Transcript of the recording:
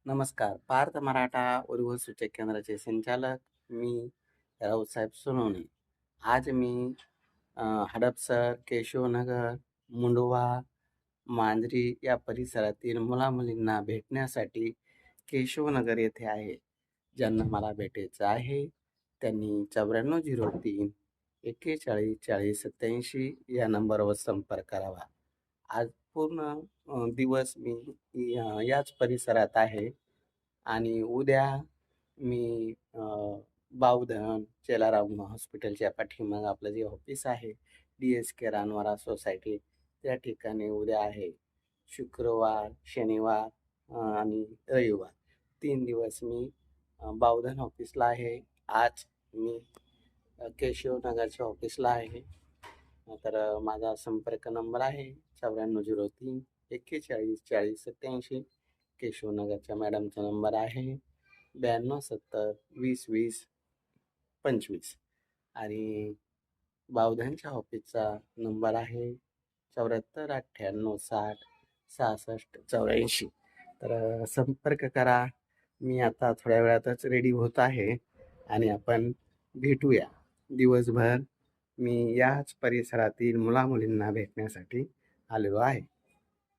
नमस्कार. पार्थ मराठा उद्भव सूचक केंद्राचे संचालक मी रावसाहेब सोनवणे. आज मी हडपसर, केशवनगर, मुंडवा, मांजरी या परिसरातील मुलामुलींना भेटण्यासाठी केशवनगर येथे आहे. ज्यांना मला भेटायचं आहे त्यांनी 9403 41 40 87 या नंबरवर संपर्क करावा. आज पूर्ण दिवस मी याच परिसरात आहे आणि उद्या मी बावधन चेलाराम हॉस्पिटलच्या पाठीमागे आपलं जे ऑफिस आहे DSK रानवारा सोसायटी त्या ठिकाणी उद्या आहे. शुक्रवार, शनिवार आणि रविवार 3 दिवस मी बावधन ऑफिसला आहे. आज मी केशवनगरच्या ऑफिसला आहे. तर माझा संपर्क नंबर आहे 9403 41 40 87. केशवनगरच्या मॅडमचा नंबर आहे 92 70 20 20 25 आणि बावधनच्या ऑफिसचा नंबर आहे 74 98 60 66 84. तर संपर्क करा. मी आता थोड्या वेळातच रेडी होत आहे आणि आपण भेटूया. दिवसभर मी याच परिसरातील मुलामुलींना भेटण्यासाठी आलेलो आहे.